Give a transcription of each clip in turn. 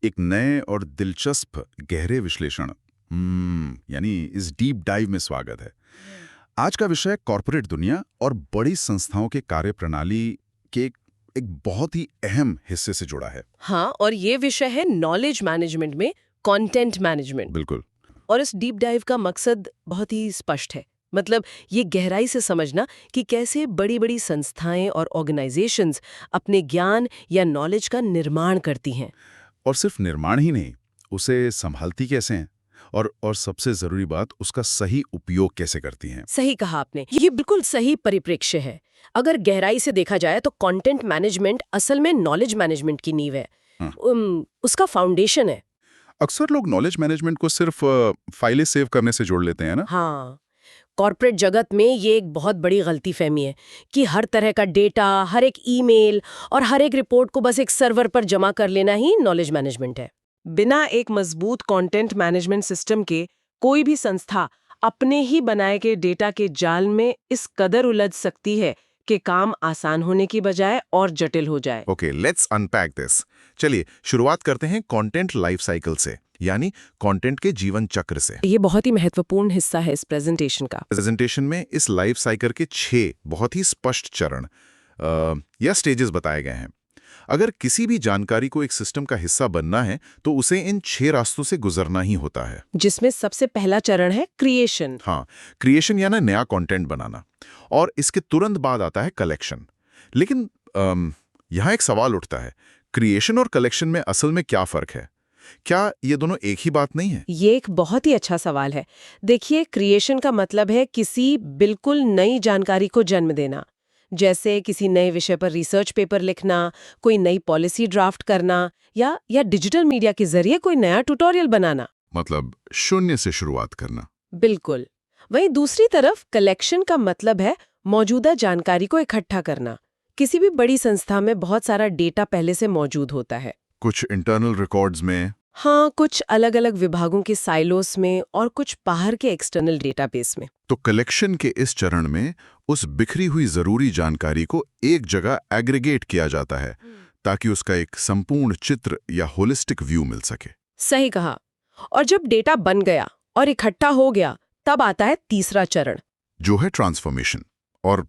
एक नए और दिलचस्प गहरे विश्लेषण यानी इस डीप डाइव में स्वागत है। आज का विषय कॉरपोरेट दुनिया और बड़ी संस्थाओं के कार्यप्रणाली के एक बहुत ही अहम हिस्से से जुड़ा है। हाँ, और ये विषय है नॉलेज मैनेजमेंट में कंटेंट मैनेजमेंट। बिल्कुल। और इस डीप डाइव का मकसद बहुत ही स्पष्ट है। मतलब ये गहराई से समझना कि कैसे बड़ी बड़ी संस्थाएं और ऑर्गेनाइजेशंस अपने ज्ञान या नॉलेज का निर्माण करती हैं। और सिर्फ निर्माण ही नहीं, उसे संभालती कैसे हैं और सबसे जरूरी बात, उसका सही उपयोग कैसे करती हैं। सही कहा आपने, ये बिल्कुल सही परिप्रेक्ष्य है। अगर गहराई से देखा जाए तो कंटेंट मैनेजमेंट असल में नॉलेज मैनेजमेंट की नींव है। उसका फाउंडेशन है। अक्सर लोग नॉलेज मैनेजमेंट को सिर्फ फाइलें सेव करने से जोड़ लेते हैं ना। हाँ, कॉर्पोरेट जगत में ये एक बहुत बड़ी गलतीफहमी है कि हर तरह का डेटा, हर एक ईमेल और हर एक रिपोर्ट को बस एक सर्वर पर जमा कर लेना ही नॉलेज मैनेजमेंट है। बिना एक मजबूत कंटेंट मैनेजमेंट सिस्टम के कोई भी संस्था अपने ही बनाए गए डेटा के जाल में इस कदर उलझ सकती है कि काम आसान होने की बजाय और जटिल हो जाए। Okay, let's unpack this. चलिए शुरुआत करते हैं कंटेंट लाइफ साइकिल से, यानी कंटेंट के जीवन चक्र से। ये बहुत ही महत्वपूर्ण हिस्सा है इस प्रेजेंटेशन का। प्रेजेंटेशन में इस लाइफ साइकिल के 6 बहुत ही स्पष्ट चरण या स्टेजेस बताए गए हैं। अगर किसी भी जानकारी को एक सिस्टम का हिस्सा बनना है तो उसे इन 6 रास्तों से गुजरना ही होता है, जिसमें सबसे पहला चरण है क्रिएशन। हाँ, क्रिएशन यानी नया कंटेंट बनाना, और इसके तुरंत बाद आता है कलेक्शन। लेकिन यहाँ एक सवाल उठता है, क्रिएशन और कलेक्शन में असल में क्या फर्क है? क्या ये दोनों एक ही बात नहीं है? ये एक बहुत ही अच्छा सवाल है। देखिए, क्रिएशन का मतलब है किसी बिल्कुल नई जानकारी को जन्म देना, जैसे किसी नए विषय पर रिसर्च पेपर लिखना, कोई नई पॉलिसी ड्राफ्ट करना या डिजिटल मीडिया के जरिए कोई नया ट्यूटोरियल बनाना। मतलब शून्य से शुरुआत करना। बिल्कुल। वहीं दूसरी तरफ कलेक्शन का मतलब है मौजूदा जानकारी को इकट्ठा करना। किसी भी बड़ी संस्था में बहुत सारा डेटा पहले से मौजूद होता है, कुछ इंटरनल रिकॉर्ड्स में, हाँ, कुछ अलग अलग विभागों के साइलोस में और कुछ बाहर के एक्सटर्नल डेटाबेस में। तो कलेक्शन के इस चरण में उस बिखरी हुई जरूरी जानकारी को एक जगह एग्रीगेट किया जाता है ताकि उसका एक संपूर्ण चित्र या होलिस्टिक व्यू मिल सके। सही कहा। और जब डेटा बन गया और इकट्ठा हो गया, तब आता है तीसरा चरण, जो है ट्रांसफॉर्मेशन। और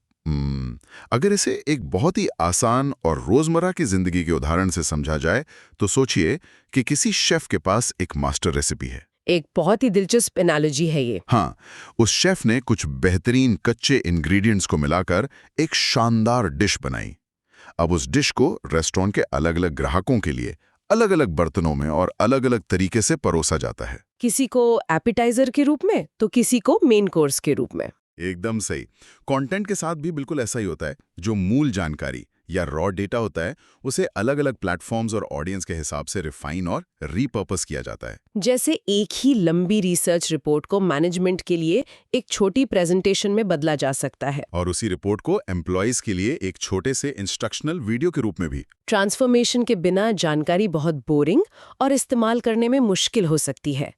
अगर इसे एक बहुत ही आसान और रोजमर्रा की जिंदगी के उदाहरण से समझा जाए तो सोचिए कि किसी शेफ के पास एक मास्टर रेसिपी है। एक बहुत ही दिलचस्प एनालॉजी है ये। हाँ, उस शेफ ने कुछ बेहतरीन कच्चे इंग्रेडिएंट्स को मिलाकर एक शानदार डिश बनाई। अब उस डिश को रेस्टोरेंट के अलग अलग ग्राहकों के लिए अलग अलग बर्तनों में और अलग अलग तरीके से परोसा जाता है। किसी को एपिटाइजर के रूप में तो किसी को मेन कोर्स के रूप में। एकदम सही। कंटेंट के साथ भी बिल्कुल ऐसा ही होता है। जो मूल जानकारी या रॉ डेटा होता है उसे अलग अलग प्लेटफॉर्म्स और ऑडियंस के हिसाब से रिफाइन और रीपर्पस किया जाता है। जैसे एक ही लंबी रिसर्च रिपोर्ट को मैनेजमेंट के लिए एक छोटी प्रेजेंटेशन में बदला जा सकता है, और उसी रिपोर्ट को एम्प्लॉयज के लिए एक छोटे से इंस्ट्रक्शनल वीडियो के रूप में भी। ट्रांसफॉर्मेशन के बिना जानकारी बहुत बोरिंग और इस्तेमाल करने में मुश्किल हो सकती है।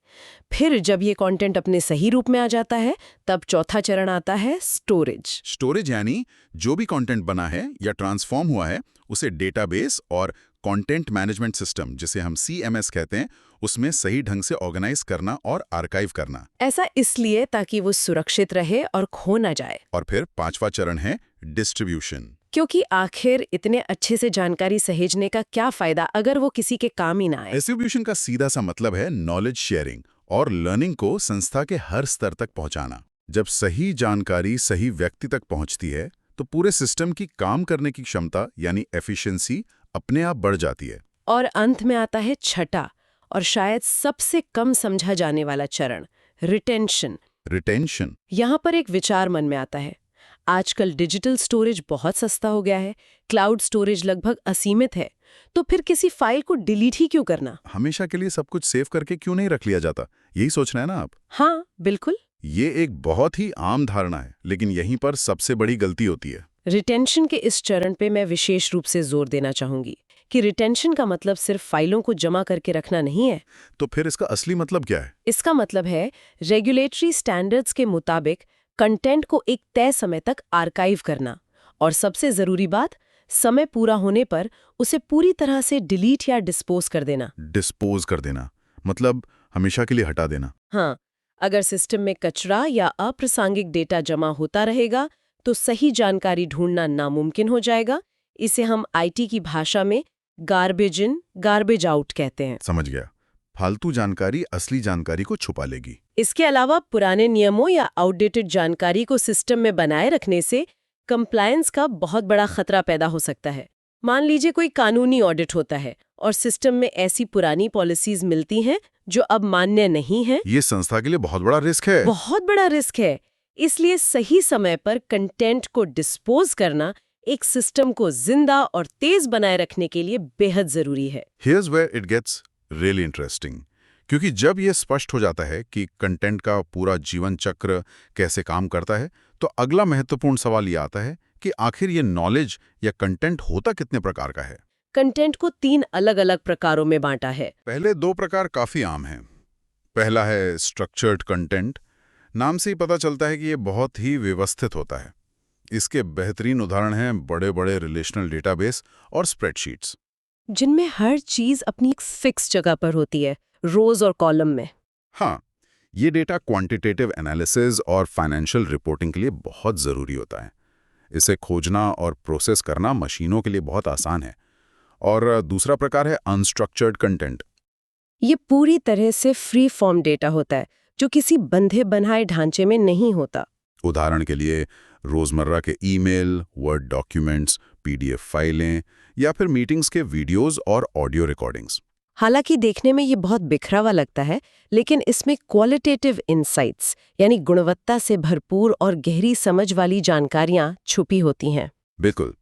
फिर जब ये कंटेंट अपने सही रूप में आ जाता है, तब चौथा चरण आता है स्टोरेज। स्टोरेज यानी जो भी कंटेंट बना है या ट्रांसफॉर्म हुआ है उसे डेटाबेस और कंटेंट मैनेजमेंट सिस्टम, जिसे हम CMS कहते हैं, उसमें सही ढंग से ऑर्गेनाइज करना और आर्काइव करना। ऐसा इसलिए ताकि वो सुरक्षित रहे और खो ना जाए। और फिर पांचवा चरण है डिस्ट्रीब्यूशन। क्योंकि आखिर इतने अच्छे से जानकारी सहेजने का क्या फायदा अगर वो किसी के काम ही ना आए। डिस्ट्रीब्यूशन का सीधा सा मतलब है नॉलेज शेयरिंग और लर्निंग को संस्था के हर स्तर तक पहुंचाना। जब सही जानकारी सही व्यक्ति तक पहुंचती है तो पूरे सिस्टम की काम करने की क्षमता यानी एफिशिएंसी अपने आप बढ़ जाती है। और अंत में आता है छठा और शायद सबसे कम समझा जाने वाला चरण, रिटेंशन। रिटेंशन। यहाँ पर एक विचार मन में आता है। आजकल डिजिटल स्टोरेज बहुत सस्ता हो गया है, क्लाउड स्टोरेज लगभग असीमित है, तो फिर किसी फाइल को डिलीट ही क्यों करना? हमेशा के लिए सब कुछ सेव करके क्यों नहीं रख लिया जाता? यही सोचना है ना आप? हाँ, बिल्कुल। ये एक बहुत ही आम धारणा है, लेकिन यहीं पर सबसे बड़ी गलती होती है। रिटेंशन के इस चरण पे मैं विशेष रूप से जोर देना चाहूंगी कि रिटेंशन का मतलब सिर्फ फाइलों को जमा करके रखना नहीं है। तो फिर इसका असली मतलब क्या है? इसका मतलब है रेगुलेटरी स्टैंडर्ड्स के मुताबिक कंटेंट को एक तय समय तक आर्काइव करना, और सबसे जरूरी बात, समय पूरा होने पर उसे पूरी तरह से डिलीट या डिस्पोज कर देना। डिस्पोज कर देना मतलब हमेशा के लिए हटा देना। हाँ, अगर सिस्टम में कचरा या अप्रासंगिक डेटा जमा होता रहेगा तो सही जानकारी ढूंढना नामुमकिन हो जाएगा। इसे हम आईटी की भाषा में गार्बेज इन गार्बेज आउट कहते हैं। समझ गया। फालतू जानकारी असली जानकारी को छुपा लेगी। इसके अलावा पुराने नियमों या आउटडेटेड जानकारी को सिस्टम में बनाए रखने से कंप्लायंस का बहुत बड़ा खतरा पैदा हो सकता है। मान लीजिए कोई कानूनी ऑडिट होता है और सिस्टम में ऐसी पुरानी पॉलिसीज मिलती हैं जो अब मान्य नहीं हैं। ये संस्था के लिए बहुत बड़ा रिस्क है। बहुत बड़ा रिस्क है। इसलिए सही समय पर कंटेंट को डिस्पोज करना एक सिस्टम को जिंदा और तेज बनाए रखने के लिए बेहद जरूरी है। Here's where it gets really interesting. क्योंकि जब ये स्पष्ट हो जाता है कि कंटेंट का पूरा जीवन चक्र कैसे काम करता है, तो अगला महत्वपूर्ण सवाल ये आता है कि आखिर ये नॉलेज या कंटेंट होता कितने प्रकार का है। कंटेंट को 3 अलग-अलग प्रकारों में बांटा है। पहले 2 प्रकार काफी आम हैं। पहला है स्ट्रक्चर्ड कंटेंट। नाम से ही पता चलता है कि ये बहुत ही व्यवस्थित होता है। इसके बेहतरीन उदाहरण हैं बड़े-बड़े रिलेशनल डेटाबेस और स्प्रेडशीट्स, जिनमें हर चीज अपनी एक फिक्स जगह पर होती है, रोज और कॉलम में। हाँ, ये डेटा क्वांटिटेटिव एनालिसिस और फाइनेंशियल रिपोर्टिंग के लिए बहुत ज़रूरी होता है। इसे खोजना और प्रोसेस करना मशीनों के लिए बहुत आसान है। और दूसरा प्रकार है अनस्ट्रक्चर्ड कंटेंट। ये पूरी तरह से फ्री फॉर्म डेटा होता है, जो किसी बंधे बनाए ढांचे में नहीं होता। उदाहरण के लिए रोज़मर्रा के ईमेल, वर्ड डॉक्यूमेंट्स, पीडीएफ फाइलें या फिर मीटिंग्स के वीडियोज़ और ऑडियो रिकॉर्डिंग्स। हालांकि देखने में ये बहुत बिखरा हुआ लगता है, लेकिन इसमें क्वालिटेटिव इनसाइट्स यानी गुणवत्ता से भरपूर और गहरी समझ वाली जानकारियां छुपी होती हैं। बिल्कुल।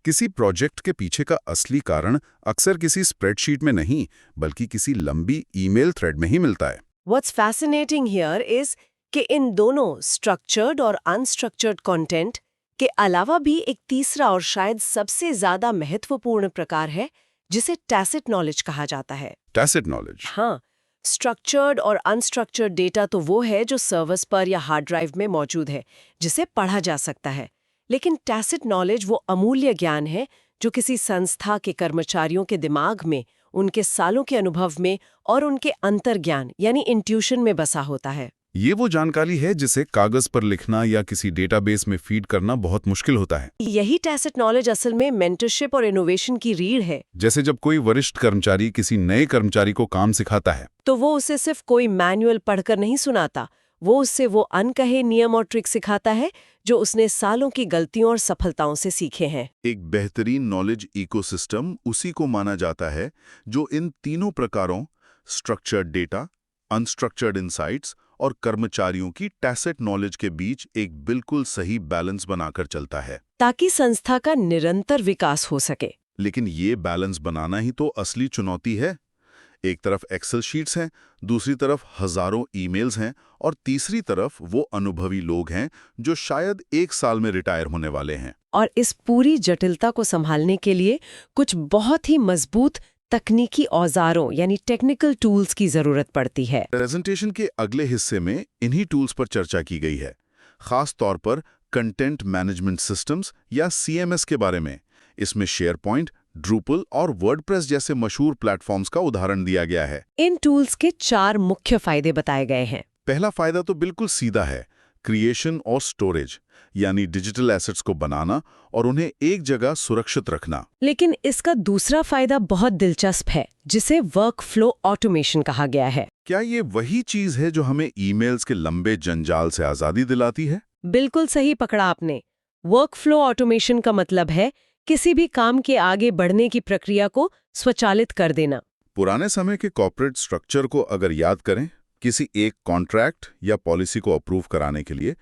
किसी प्रोजेक्ट के पीछे का असली कारण अक्सर किसी स्प्रेडशीट में नहीं, बल्कि किसी लंबी ईमेल थ्रेड में ही मिलता है। What's fascinating here is कि इन दोनों स्ट्रक्चर्ड और अनस्ट्रक्चर्ड कंटेंट के अलावा भी एक तीसरा और शायद सबसे ज्यादा महत्वपूर्ण प्रकार है, जिसे टैसिट नॉलेज कहा जाता है। Tacit knowledge. हाँ, स्ट्रक्चर्ड और अनस्ट्रक्चर्ड डेटा तो वो है जो सर्वर्स पर या हार्ड ड्राइव में मौजूद है, जिसे पढ़ा जा सकता है। लेकिन टैसिट नॉलेज वो अमूल्य ज्ञान है जो किसी संस्था के कर्मचारियों के दिमाग में, उनके सालों के अनुभव में और उनके अंतर्ज्ञान यानी इंट्यूशन में बसा होता है। ये वो जानकारी है जिसे कागज पर लिखना या किसी डेटाबेस में फीड करना बहुत मुश्किल होता है। यही टैसिट नॉलेज असल में मेंटरशिप और इनोवेशन की रीढ़ है। जैसे जब कोई वरिष्ठ कर्मचारी किसी नए कर्मचारी को काम सिखाता है, तो वो उसे सिर्फ कोई मैनुअल पढ़कर नहीं सुनाता, वो उससे वो अनकहे नियम और ट्रिक सिखाता है जो उसने सालों की गलतियों और सफलताओं से सीखे हैं। एक बेहतरीन नॉलेज इकोसिस्टम उसी को माना जाता है जो इन तीनों प्रकारों स्ट्रक्चर्ड डेटा, अनस्ट्रक्चर्ड इनसाइट्स और कर्मचारियों की टैसिट नॉलेज के बीच एक बिल्कुल सही बैलेंस बनाकर चलता है, ताकि संस्था का निरंतर विकास हो सके। लेकिन ये बैलेंस बनाना ही तो असली चुनौती है। एक तरफ एक्सेल शीट्स हैं, दूसरी तरफ हजारों ईमेल्स हैं और तीसरी तरफ वो अनुभवी लोग हैं जो शायद 1 साल में रिटायर होने वाले हैं। और इस पूरी जटिलता को संभालने के लिए कुछ बहुत ही मजबूत तकनीकी औजारों यानी टेक्निकल टूल्स की जरूरत पड़ती है। प्रेजेंटेशन के अगले हिस्से में इन्हीं टूल्स पर चर्चा की गई है, खास तौर पर कंटेंट मैनेजमेंट सिस्टम्स या CMS के बारे में। इसमें शेयरपॉइंट, ड्रूपल और वर्डप्रेस जैसे मशहूर प्लेटफॉर्म्स का उदाहरण दिया गया है। इन टूल्स के 4 मुख्य फायदे बताए गए हैं। पहला फायदा तो बिल्कुल सीधा है, क्रिएशन और स्टोरेज, यानी डिजिटल एसेट्स को बनाना और उन्हें एक जगह सुरक्षित रखना। लेकिन इसका दूसरा फायदा बहुत दिलचस्प है, जिसे वर्कफ्लो ऑटोमेशन कहा गया है। क्या ये वही चीज है जो हमें ईमेल्स के लंबे जंजाल से आजादी दिलाती है? बिल्कुल सही पकड़ा आपने। वर्कफ्लो ऑटोमेशन का मतलब है किसी भी काम के आगे बढ़ने की प्रक्रिया को स्वचालित कर देना। पुराने समय के कॉर्पोरेट स्ट्रक्चर को अगर याद करें, किसी एक कॉन्ट्रैक्ट या पॉलिसी को अप्रूव कराने के लिए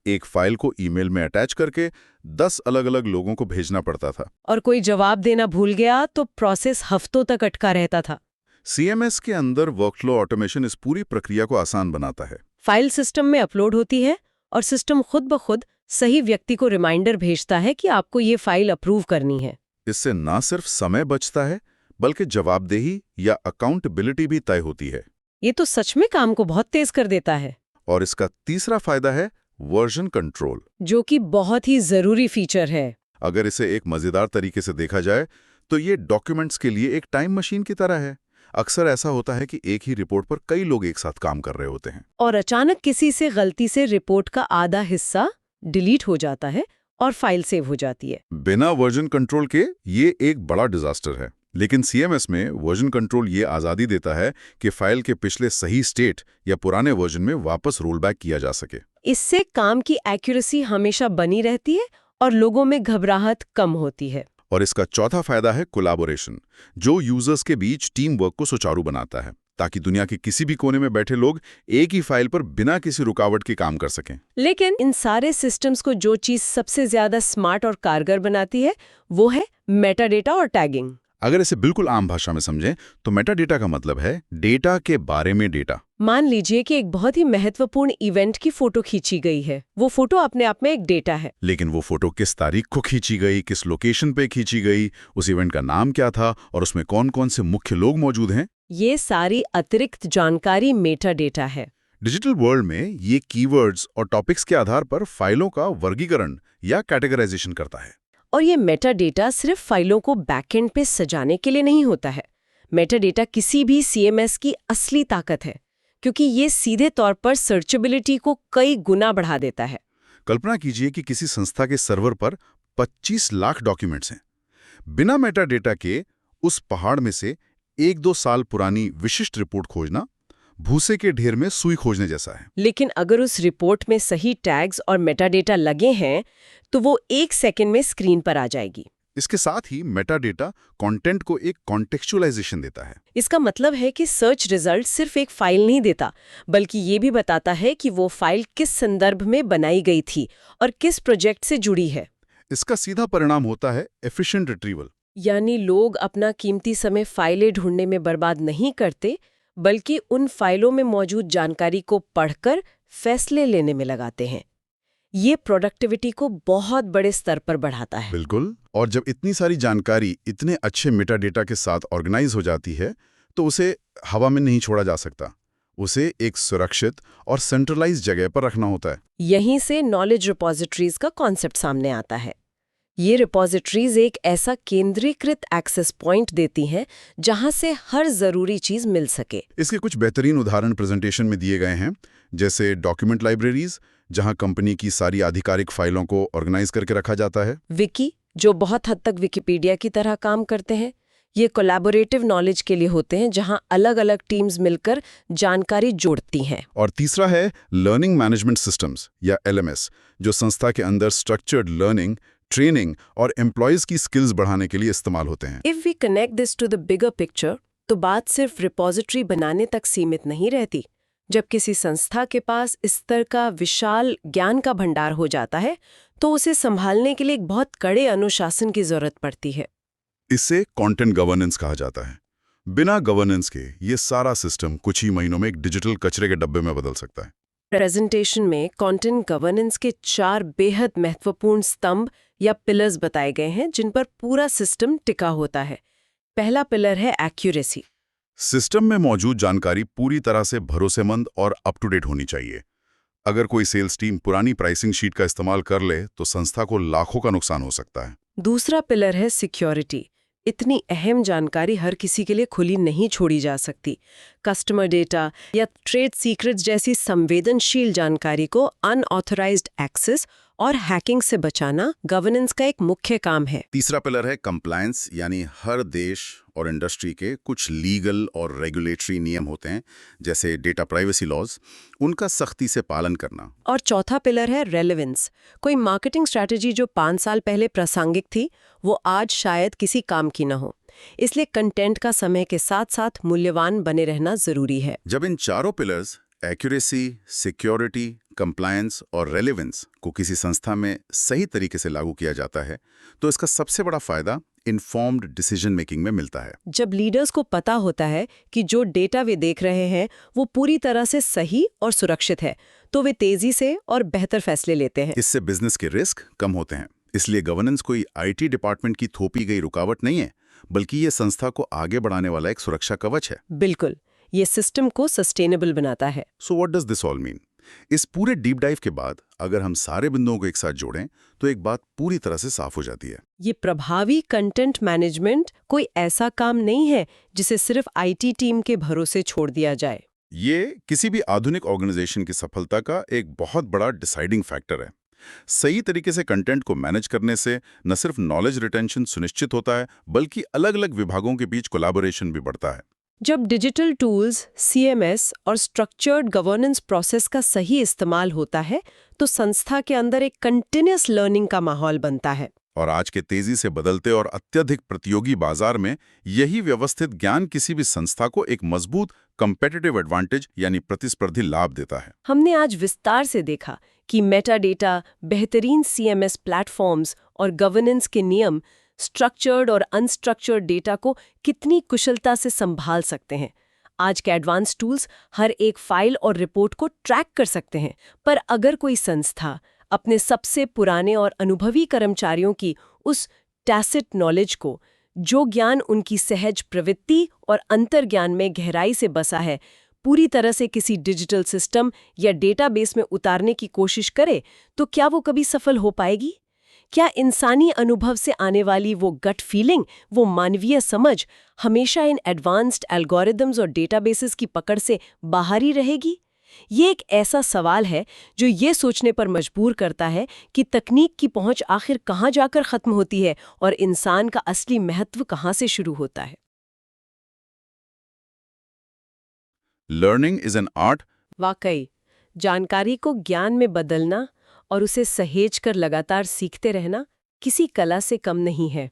एक फाइल को ईमेल में अटैच करके 10 अलग-अलग लोगों को भेजना पड़ता था। और कोई जवाब देना भूल गया तो प्रोसेस हफ्तों तक अटका रहता था। CMS के अंदर वर्कफ्लो ऑटोमेशन इस पूरी प्रक्रिया को आसान बनाता है। फाइल सिस्टम में अपलोड होती है और सिस्टम खुद ब खुद सही व्यक्ति को रिमाइंडर भेजता है कि आपको ये फाइल अप्रूव करनी है। इससे ना सिर्फ समय बचता है, बल्कि जवाबदेही या अकाउंटेबिलिटी भी तय होती है। ये तो सच में काम को बहुत तेज कर देता है। और इसका तीसरा फायदा है वर्जन कंट्रोल, जो कि बहुत ही जरूरी फीचर है। अगर इसे एक मजेदार तरीके से देखा जाए तो ये डॉक्यूमेंट्स के लिए एक टाइम मशीन की तरह है। अक्सर ऐसा होता है कि एक ही रिपोर्ट पर कई लोग एक साथ काम कर रहे होते हैं और अचानक किसी से गलती से रिपोर्ट का आधा हिस्सा डिलीट हो जाता है और फाइल सेव हो जाती है। बिना वर्जन कंट्रोल के ये एक बड़ा डिजास्टर है। लेकिन सीएमएस में वर्जन कंट्रोल ये आज़ादी देता है कि फाइल के पिछले सही स्टेट या पुराने वर्जन में वापस रोल बैक किया जा सके। इससे काम की एक्यूरेसी हमेशा बनी रहती है और लोगों में घबराहट कम होती है। और इसका चौथा फायदा है कोलैबोरेशन, जो यूजर्स के बीच टीम वर्क को सुचारू बनाता है ताकि दुनिया के किसी भी कोने में बैठे लोग एक ही फाइल पर बिना किसी रुकावट के काम कर सकें। लेकिन इन सारे सिस्टम्स को जो चीज सबसे ज्यादा स्मार्ट और कारगर बनाती है वो है मेटाडेटा और टैगिंग। अगर इसे बिल्कुल आम भाषा में समझें तो मेटाडेटा का मतलब है डेटा के बारे में डेटा। मान लीजिए कि एक बहुत ही महत्वपूर्ण इवेंट की फोटो खींची गई है। वो फोटो अपने आप में एक डेटा है। लेकिन वो फोटो किस तारीख को खींची गई, किस लोकेशन पे खींची गई, उस इवेंट का नाम क्या था और उसमें कौन-कौन से मुख्य लोग मौजूद हैं, ये सारी अतिरिक्त जानकारी मेटाडेटा है। डिजिटल वर्ल्ड में ये कीवर्ड्स और टॉपिक्स के आधार पर फाइलों का वर्गीकरण या कैटेगराइजेशन करता है। और ये मेटाडेटा सिर्फ फाइलों को बैकएंड पे सजाने के लिए नहीं होता है। मेटाडेटा किसी भी सीएमएस की असली ताकत है, क्योंकि ये सीधे तौर पर सर्चेबिलिटी को कई गुना बढ़ा देता है। कल्पना कीजिए कि किसी संस्था के सर्वर पर 25 लाख डॉक्यूमेंट्स हैं। बिना मेटाडेटा के उस पहाड़ में से 1-2 साल पुरानी विशिष्ट रिपोर्ट खोजना भूसे के ढेर में सुई खोजने जैसा है। लेकिन अगर उस रिपोर्ट में सही टैग्स और मेटाडेटा लगे हैं तो वो 1 सेकंड में स्क्रीन पर आ जाएगी। इसके साथ ही मेटाडेटा कंटेंट को एक कॉन्टेक्चुअलाइजेशन देता है। इसका मतलब है कि सर्च रिजल्ट सिर्फ एक फाइल नहीं देता, बल्कि ये भी बताता है कि वो फाइल किस संदर्भ में बनाई गई थी और किस प्रोजेक्ट से जुड़ी है। इसका सीधा परिणाम होता है एफिशिएंट रिट्रीवल। यानी लोग अपना कीमती समय फाइलें ढूंढने में बर्बाद नहीं करते, बल्कि उन फाइलों में मौजूद जानकारी को पढ़कर फैसले लेने में लगाते हैं। ये प्रोडक्टिविटी को बहुत बड़े स्तर पर बढ़ाता है। बिल्कुल। और जब इतनी सारी जानकारी इतने अच्छे मेटाडेटा के साथ ऑर्गेनाइज हो जाती है तो उसे हवा में नहीं छोड़ा जा सकता। उसे एक सुरक्षित और सेंट्रलाइज्ड जगह पर रखना होता है। यहीं से नॉलेज रिपोजिटरीज का कॉन्सेप्ट सामने आता है। ये रिपोजिटरीज एक ऐसा केंद्रीकृत एक्सेस पॉइंट देती हैं जहां से हर जरूरी चीज मिल सके। इसके कुछ बेहतरीन उदाहरण प्रेजेंटेशन में दिए गए हैं, जैसे डॉक्यूमेंट लाइब्रेरीज, जहां कंपनी की सारी आधिकारिक फाइलों को ऑर्गेनाइज करके रखा जाता है। विकी, जो बहुत हद तक विकिपीडिया की तरह काम करते हैं। ये कोलैबोरेटिव नॉलेज के लिए होते हैं, जहां अलग अलग टीम्स मिलकर जानकारी जोड़ती हैं। और तीसरा है लर्निंग मैनेजमेंट सिस्टम्स या LMS, जो संस्था के अंदर स्ट्रक्चर्ड लर्निंग, ट्रेनिंग और एम्प्लॉयज की स्किल्स बढ़ाने के लिए इस्तेमाल होते हैं। If we connect this to the bigger picture, तो बात सिर्फ रिपोजिटरी बनाने तक सीमित नहीं रहती। जब किसी संस्था के पास इस तरह का विशाल ज्ञान का भंडार हो जाता है तो उसे संभालने के लिए एक बहुत कड़े अनुशासन की जरूरत पड़ती है। इसे कंटेंट गवर्नेंस कहा जाता है। बिना गवर्नेंस के ये सारा सिस्टम कुछ ही महीनों में एक डिजिटल कचरे के डब्बे में बदल सकता है। प्रेजेंटेशन में कंटेंट गवर्नेंस के 4 बेहद महत्वपूर्ण स्तंभ या पिलर्स बताए गए हैं जिन पर पूरा सिस्टम टिका होता है। पहला पिलर है एक्यूरेसी। सिस्टम में मौजूद जानकारी पूरी तरह से भरोसेमंद और अप टू डेट होनी चाहिए। अगर कोई सेल्स टीम पुरानी प्राइसिंग शीट का इस्तेमाल कर ले तो संस्था को लाखों का नुकसान हो सकता है। दूसरा पिलर है सिक्योरिटी। इतनी अहम जानकारी हर किसी के लिए खुली नहीं छोड़ी जा सकती। कस्टमर डेटा या ट्रेड सीक्रेट्स जैसी संवेदनशील जानकारी को अनऑथराइज्ड एक्सेस और हैकिंग से बचाना गवर्नेंस का एक मुख्य काम है। तीसरा पिलर है कंप्लायंस, यानी हर देश और इंडस्ट्री के कुछ लीगल और रेगुलेटरी नियम होते हैं, जैसे डेटा प्राइवेसी लॉज, उनका सख्ती से पालन करना। और चौथा पिलर है रेलेवेंस। कोई मार्केटिंग स्ट्रैटेजी जो 5 साल पहले प्रासंगिक थी वो आज शायद किसी काम की न हो। इसलिए कंटेंट का समय के साथ साथ मूल्यवान बने रहना जरूरी है। जब इन चारों पिलर्स एक्यूरेसी, सिक्योरिटी, कंप्लायंस और रेलेवेंस को किसी संस्था में सही तरीके से लागू किया जाता है तो इसका सबसे बड़ा फायदा इन्फॉर्म्ड डिसीजन मेकिंग में मिलता है। जब लीडर्स को पता होता है कि जो डेटा वे देख रहे हैं वो पूरी तरह से सही और सुरक्षित है तो वे तेजी से और बेहतर फैसले लेते हैं। इससे बिजनेस के रिस्क कम होते हैं। इसलिए गवर्नेंस कोई IT डिपार्टमेंट की थोपी गई रुकावट नहीं है, बल्कि ये संस्था को आगे बढ़ाने वाला एक सुरक्षा कवच है। बिल्कुल, ये सिस्टम को सस्टेनेबल बनाता है। So what does this all mean? इस पूरे डीप डाइव के बाद अगर हम सारे बिंदुओं को एक साथ जोड़ें तो एक बात पूरी तरह से साफ हो जाती है। ये प्रभावी कंटेंट मैनेजमेंट कोई ऐसा काम नहीं है जिसे सिर्फ आईटी टीम के भरोसे छोड़ दिया जाए। ये किसी भी आधुनिक ऑर्गेनाइजेशन की सफलता का एक बहुत बड़ा डिसाइडिंग फैक्टर है। सही तरीके से कंटेंट को मैनेज करने से न सिर्फ नॉलेज रिटेंशन सुनिश्चित होता है, बल्कि अलग-अलग विभागों के बीच कोलैबोरेशन भी बढ़ता है। जब डिजिटल टूल्स, सीएमएस और स्ट्रक्चर्ड गवर्नेंस प्रोसेस का सही इस्तेमाल होता है, तो संस्था के अंदर एक कंटिन्यूअस लर्निंग का माहौल बनता है। और आज के तेजी से बदलते और अत्यधिक प्रतियोगी बाजार में यही व्यवस्थित ज्ञान किसी भी संस्था को एक मजबूत कंपेटिटिव एडवांटेज यानी प्रतिस्पर्धी लाभ देता है। हमने आज विस्तार से देखा कि मेटा डेटा, बेहतरीन सीएमएस प्लेटफॉर्म्स और गवर्नेंस के नियम स्ट्रक्चर्ड और अनस्ट्रक्चर्ड डेटा को कितनी कुशलता से संभाल सकते हैं। आज के एडवांस टूल्स हर एक फाइल और रिपोर्ट को ट्रैक कर सकते हैं, पर अगर कोई संस्था अपने सबसे पुराने और अनुभवी कर्मचारियों की उस टैसिट नॉलेज को, जो ज्ञान उनकी सहज प्रवृत्ति और अंतर्ज्ञान में गहराई से बसा है, पूरी तरह से किसी डिजिटल सिस्टम या डेटाबेस में उतारने की कोशिश करे, तो क्या वो कभी सफल हो पाएगी? क्या इंसानी अनुभव से आने वाली वो गट फीलिंग, वो मानवीय समझ हमेशा इन एडवांस्ड एल्गोरिदम्स और डेटाबेसेस की पकड़ से बाहर ही रहेगी? ये एक ऐसा सवाल है जो ये सोचने पर मजबूर करता है कि तकनीक की पहुंच आखिर कहाँ जाकर खत्म होती है और इंसान का असली महत्व कहाँ से शुरू होता है। Learning is an art. वाकई, जानकारी को ज्ञान में बदलना और उसे सहेज कर लगातार सीखते रहना किसी कला से कम नहीं है।